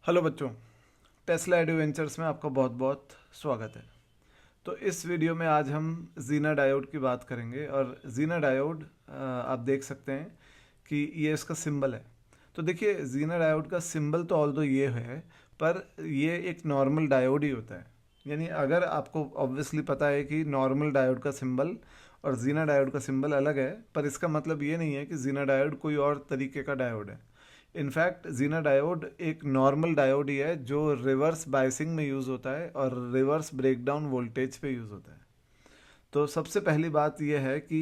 Hello बच्चों, Tesla adventures में आपका बहुत बहुत स्वागत है। तो इस वीडियो में आज हम जीना डायोड की बात करेंगे और जीना डायोड आप देख सकते हैं कि ये इसका सिंबल है। तो देखिए, जीना डायोड का सिंबल तो ऑल्दो ये है, पर ये एक नॉर्मल डायोड ही होता है। यानी अगर आपको ऑब्वियसली पता है कि नॉर्मल डायोड का सिंबल और जीना डायोड का सिंबल अलग है, पर इसका मतलब ये नहीं है कि जीना डायोड कोई और तरीके का डायोड है। इनफैक्ट जीना डायोड एक नॉर्मल डायोड ही है जो रिवर्स बायसिंग में यूज़ होता है और रिवर्स ब्रेकडाउन वोल्टेज पे यूज़ होता है। तो सबसे पहली बात यह है कि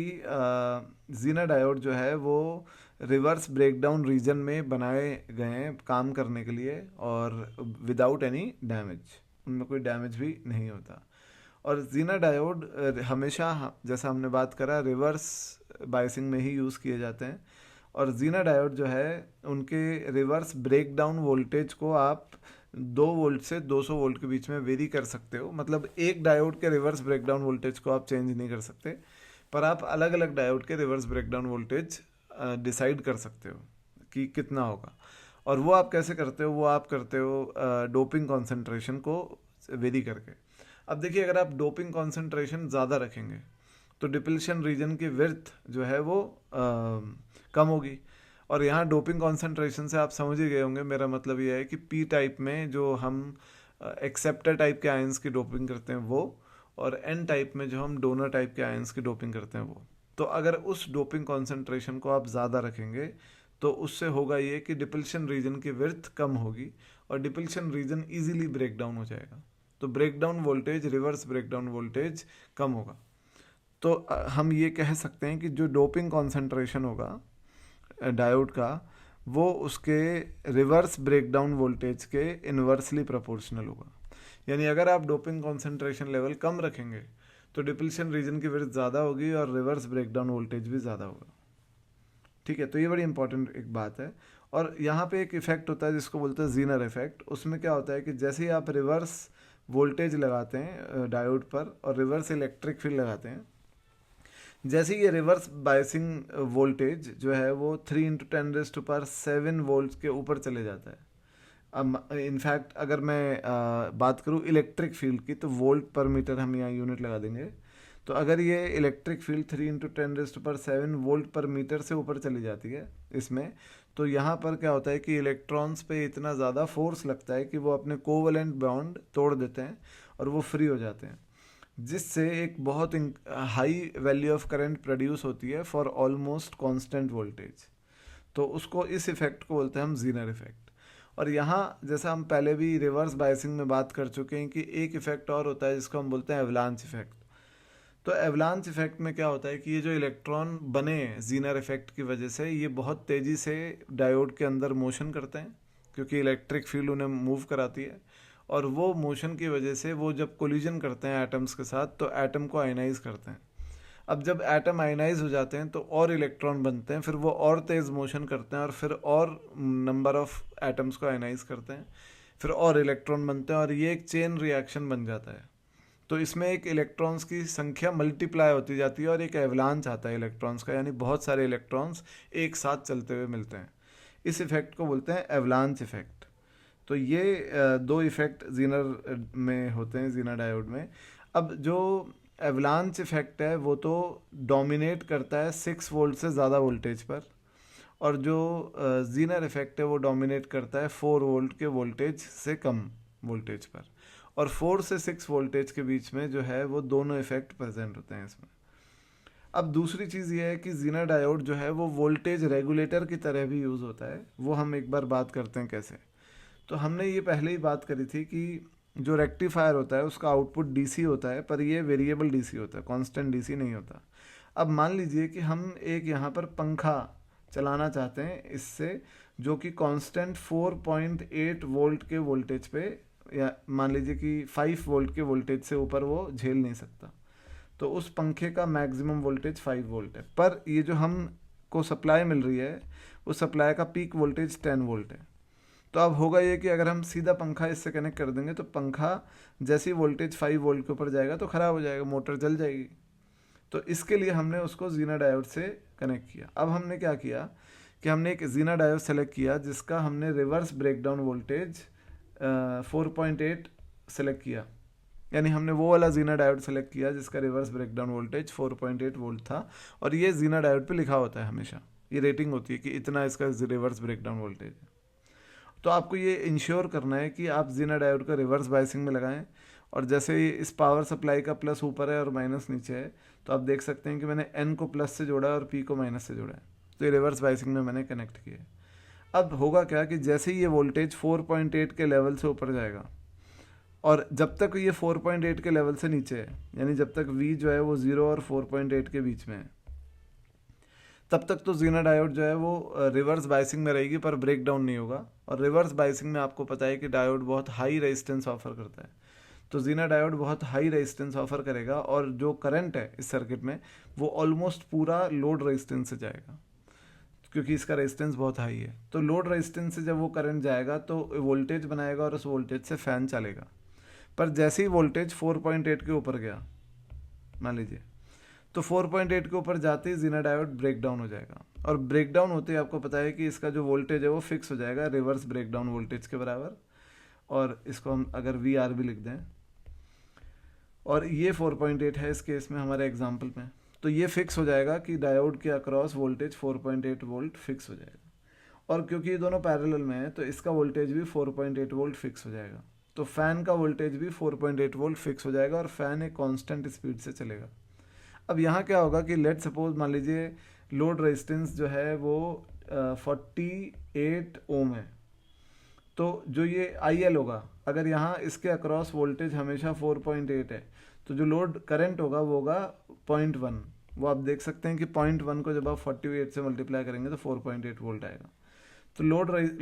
जीना डायोड जो है वो रिवर्स ब्रेकडाउन रीजन में बनाए गए हैं काम करने के लिए और विदाउट एनी डैमेज, उनमें कोई डैमेज भी नहीं होता। और जीना डायोड हमेशा जैसा हमने बात करा रिवर्स बायसिंग में ही यूज़ किए जाते हैं। और जीना डायोड जो है उनके रिवर्स ब्रेकडाउन वोल्टेज को आप 2 वोल्ट से 200 वोल्ट के बीच में वेरी कर सकते हो। मतलब एक डायोड के रिवर्स ब्रेकडाउन वोल्टेज को आप चेंज नहीं कर सकते, पर आप अलग अलग डायोड के रिवर्स ब्रेकडाउन वोल्टेज डिसाइड कर सकते हो कि कितना होगा। और वो आप कैसे करते हो? वो आप करते हो डोपिंग कॉन्सेंट्रेशन को वेरी करके। अब देखिए, अगर आप डोपिंग कॉन्सेंट्रेशन ज़्यादा रखेंगे तो डिप्लीशन रीजन की विड्थ जो है वो कम होगी। और यहाँ डोपिंग कॉन्सेंट्रेशन से आप समझ ही गए होंगे, मेरा मतलब ये है कि पी टाइप में जो हम एक्सेप्टर टाइप के आयंस की डोपिंग करते हैं वो, और एन टाइप में जो हम डोनर टाइप के आयंस की डोपिंग करते हैं वो। तो अगर उस डोपिंग कॉन्सेंट्रेशन को आप ज़्यादा रखेंगे तो उससे होगा ये कि डिप्लीशन रीजन की विड्थ कम होगी और depletion region easily break down हो जाएगा। तो breakdown voltage, reverse breakdown voltage कम होगा। तो हम ये कह सकते हैं कि जो डोपिंग कॉन्सेंट्रेशन होगा डायोड का, वो उसके रिवर्स ब्रेकडाउन वोल्टेज के इन्वर्सली प्रोपोर्शनल होगा। यानी अगर आप डोपिंग कॉन्सेंट्रेशन लेवल कम रखेंगे तो डिप्लीशन रीजन की विड्थ ज़्यादा होगी और रिवर्स ब्रेकडाउन वोल्टेज भी ज़्यादा होगा। ठीक है, तो ये बड़ी इंपॉर्टेंट एक बात है। और यहाँ पे एक इफेक्ट होता है जिसको बोलते हैं जीनर इफेक्ट। उसमें क्या होता है कि जैसे ही आप रिवर्स वोल्टेज लगाते हैं डायोड पर और रिवर्स इलेक्ट्रिक फील्ड लगाते हैं, जैसे ये रिवर्स बायसिंग वोल्टेज जो है वो 3 × 10⁻⁷ वोल्ट के ऊपर चले जाता है। अब इनफैक्ट अगर मैं बात करूँ इलेक्ट्रिक फील्ड की, तो वोल्ट पर मीटर हम यहाँ यूनिट लगा देंगे। तो अगर ये इलेक्ट्रिक फील्ड 3 × 10⁻⁷ वोल्ट पर मीटर से ऊपर चली जाती है इसमें, तो यहाँ पर क्या होता है कि इलेक्ट्रॉन्स पे इतना ज़्यादा फोर्स लगता है कि वो अपने कोवलेंट बॉन्ड तोड़ देते हैं और वो फ्री हो जाते हैं, जिससे एक बहुत high value of current produce होती है फॉर ऑलमोस्ट कांस्टेंट वोल्टेज। तो उसको, इस इफेक्ट को बोलते हैं हम जीनर इफेक्ट। और यहाँ जैसा हम पहले भी रिवर्स बायसिंग में बात कर चुके हैं कि एक इफेक्ट और होता है जिसको हम बोलते हैं एवलांच इफेक्ट। तो एवलांच इफेक्ट में क्या होता है कि ये जो इलेक्ट्रॉन बने जीनर इफेक्ट की वजह से, ये बहुत तेज़ी से डायोड के अंदर मोशन करते हैं क्योंकि इलेक्ट्रिक फील्ड उन्हें मूव कराती है। और वो मोशन की वजह से वो जब कोलिजन करते हैं एटम्स के साथ तो एटम को आयनाइज करते हैं। अब जब एटम आयनाइज हो जाते हैं तो और इलेक्ट्रॉन बनते हैं, फिर वो और तेज़ मोशन करते हैं और फिर और नंबर ऑफ एटम्स को आयनाइज करते हैं, फिर और इलेक्ट्रॉन बनते हैं और ये एक चेन रिएक्शन बन जाता है। तो इसमें एक इलेक्ट्रॉन्स की संख्या मल्टीप्लाई होती जाती है और एक एवलांच आता है इलेक्ट्रॉन्स का, यानी बहुत सारे इलेक्ट्रॉन्स एक साथ चलते हुए मिलते हैं। इस इफेक्ट को बोलते हैं एवलांच इफेक्ट। तो ये दो इफेक्ट जीनर में होते हैं, जीना डायोड में। अब जो एवलांच इफेक्ट है वो तो डोमिनेट करता है 6 वोल्ट से ज़्यादा वोल्टेज पर, और जो जीनर इफेक्ट है वो डोमिनेट करता है 4 वोल्ट के वोल्टेज से कम वोल्टेज पर। और 4 से 6 वोल्टेज के बीच में जो है वो दोनों इफेक्ट प्रेजेंट होते हैं इसमें। अब दूसरी चीज़ ये है कि जीना डायोड जो है वो वोल्टेज रेगुलेटर की तरह भी यूज़ होता है। वो हम एक बार बात करते हैं कैसे। तो हमने ये पहले ही बात करी थी कि जो रेक्टिफायर होता है उसका आउटपुट डीसी होता है, पर ये वेरिएबल डीसी होता है, कांस्टेंट डीसी नहीं होता। अब मान लीजिए कि हम एक यहाँ पर पंखा चलाना चाहते हैं इससे, जो कि कांस्टेंट 4.8 वोल्ट के वोल्टेज पे, या मान लीजिए कि 5 वोल्ट के वोल्टेज से ऊपर वो झेल नहीं सकता। तो उस पंखे का मैक्सिमम वोल्टेज 5 वोल्ट है, पर ये जो हम को सप्लाई मिल रही है उस सप्लाई का पीक वोल्टेज 10 वोल्ट है। तो अब होगा ये कि अगर हम सीधा पंखा इससे कनेक्ट कर देंगे तो पंखा जैसे ही वोल्टेज 5 वोल्ट के ऊपर जाएगा तो ख़राब हो जाएगा, मोटर जल जाएगी। तो इसके लिए हमने उसको जीना डायोड से कनेक्ट किया। अब हमने क्या किया कि हमने एक जीना डायोड सेलेक्ट किया जिसका हमने रिवर्स ब्रेकडाउन वोल्टेज 4.8 सेलेक्ट किया, यानी हमने वो वाला जीना डायोड सेलेक्ट किया जिसका रिवर्स ब्रेकडाउन वोल्टेज 4.8 वोल्ट था, और ये जीना डायोड पे लिखा होता है हमेशा, ये रेटिंग होती है कि इतना इसका रिवर्स ब्रेकडाउन वोल्टेज है। तो आपको ये इंश्योर करना है कि आप जीना डायोड का रिवर्स बायसिंग में लगाएं, और जैसे ही इस पावर सप्लाई का प्लस ऊपर है और माइनस नीचे है, तो आप देख सकते हैं कि मैंने एन को प्लस से जोड़ा है और पी को माइनस से जोड़ा है, तो ये रिवर्स बायसिंग में मैंने कनेक्ट किया है। अब होगा क्या कि जैसे ही ये वोल्टेज 4.8 के लेवल से ऊपर जाएगा, और जब तक ये 4.8 के लेवल से नीचे है, यानी जब तक V जो है वो 0 और 4.8 के बीच में है, तब तक तो जीना डायोड जो है वो रिवर्स बायसिंग में रहेगी, पर ब्रेक डाउन नहीं होगा। और रिवर्स बायसिंग में आपको पता है कि डायोड बहुत हाई रेजिस्टेंस ऑफर करता है, तो जीना डायोड बहुत हाई रेजिस्टेंस ऑफर करेगा, और जो करंट है इस सर्किट में वो ऑलमोस्ट पूरा लोड रेजिस्टेंस से जाएगा, क्योंकि इसका रेजिस्टेंस बहुत हाई है। तो लोड रेजिस्टेंस से जब वो करंट जाएगा तो वोल्टेज बनाएगा, और उस वोल्टेज से फैन चलेगा। पर जैसे ही वोल्टेज 4.8 के ऊपर गया, मान लीजिए, तो 4.8 के ऊपर जाते ही जीना डायोड ब्रेक डाउन हो जाएगा, और ब्रेक डाउन होते ही आपको पता है कि इसका जो वोल्टेज है वो फिक्स हो जाएगा रिवर्स ब्रेक डाउन वोल्टेज के बराबर। और इसको हम अगर VR भी लिख दें, और ये 4.8 है इस केस में हमारे एग्जाम्पल में, तो ये फिक्स हो जाएगा कि डायोड के अक्रॉस वोल्टेज 4.8 वोल्ट फिक्स हो जाएगा। और क्योंकि ये दोनों पैरेलल में है, तो इसका वोल्टेज भी 4.8 वोल्ट फिक्स हो जाएगा। तो फैन का वोल्टेज भी 4.8 वोल्ट फिक्स हो जाएगा, और फैन एक कांस्टेंट स्पीड से चलेगा। अब यहाँ क्या होगा कि लेट सपोज मान लीजिए लोड रेजिस्टेंस जो है वो 48 ओम है, तो जो ये IL होगा, अगर यहाँ इसके अक्रॉस वोल्टेज हमेशा 4.8 है, तो जो लोड करंट होगा वो होगा 0.1। वो आप देख सकते हैं कि 0.1 को जब आप 48 से मल्टीप्लाई करेंगे तो 4.8 वोल्ट आएगा। तो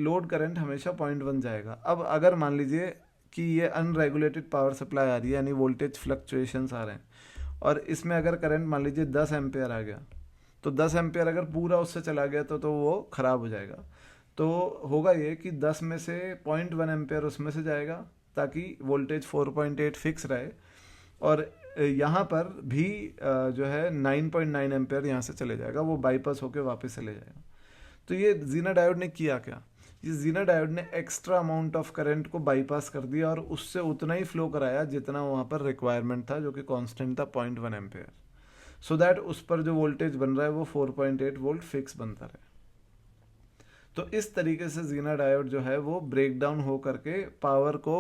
लोड करंट हमेशा 0.1 जाएगा। अब अगर मान लीजिए कि ये अनरेगुलेटेड पावर सप्लाई आ रही है, यानी वोल्टेज फ्लक्चुएशंस आ रहे हैं, और इसमें अगर करंट मान लीजिए 10 एम्पेयर आ गया, तो 10 एम्पेयर अगर पूरा उससे चला गया तो वो ख़राब हो जाएगा। तो होगा ये कि 10 में से 0.1 एम्पेयर उसमें से जाएगा, ताकि वोल्टेज 4.8 फिक्स रहे, और यहाँ पर भी जो है 9.9 एम्पेयर यहाँ से चले जाएगा, वो बाईपास होकर वापस चले जाएगा। तो ये जीना डायोड ने किया क्या, ये जीना डायोड ने एक्स्ट्रा अमाउंट ऑफ करंट को बाईपास कर दिया, और उससे उतना ही फ्लो कराया जितना वहाँ पर रिक्वायरमेंट था, जो कि कांस्टेंट था 0.1 एम्पेयर, सो दैट उस पर जो वोल्टेज बन रहा है वो 4.8 वोल्ट फिक्स बनता रहे। तो इस तरीके से जीना डायोड जो है वो ब्रेक डाउन हो करके पावर को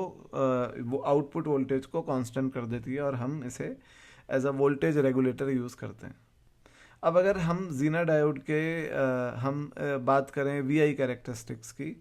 वो आउटपुट वोल्टेज को कांस्टेंट कर देती है, और हम इसे as a voltage regulator use करते हैं। अब अगर हम जीना डायोड के बात करें VI कैरेक्टरिस्टिक्स की,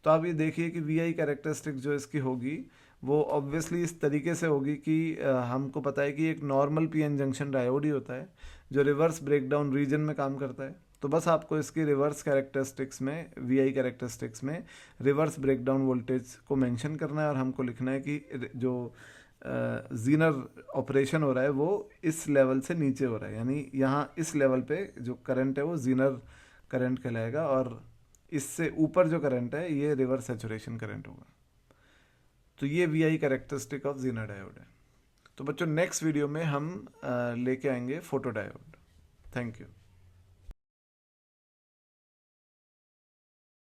तो आप ये देखिए कि VI कैरेक्टरिस्टिक्स जो इसकी होगी वो ऑब्वियसली इस तरीके से होगी कि हमको पता है कि एक नॉर्मल PN जंक्शन डायोड ही होता है जो रिवर्स ब्रेकडाउन रीजन में काम करता है। तो बस आपको इसकी रिवर्स कैरेक्टरिस्टिक्स में, VI कैरेक्टरिस्टिक्स में रिवर्स ब्रेकडाउन वोल्टेज को मेंशन करना है, और हमको लिखना है कि जो जीनर ऑपरेशन हो रहा है वो इस लेवल से नीचे हो रहा है, यानी यहाँ इस लेवल पे जो करंट है वो जीनर करंट कहलाएगा, और इससे ऊपर जो करंट है ये रिवर्स सैचुरेशन करंट होगा। तो ये VI characteristic of Zener diode है। तो बच्चों नेक्स्ट वीडियो में हम लेके आएंगे फोटो डायोड। Thank you.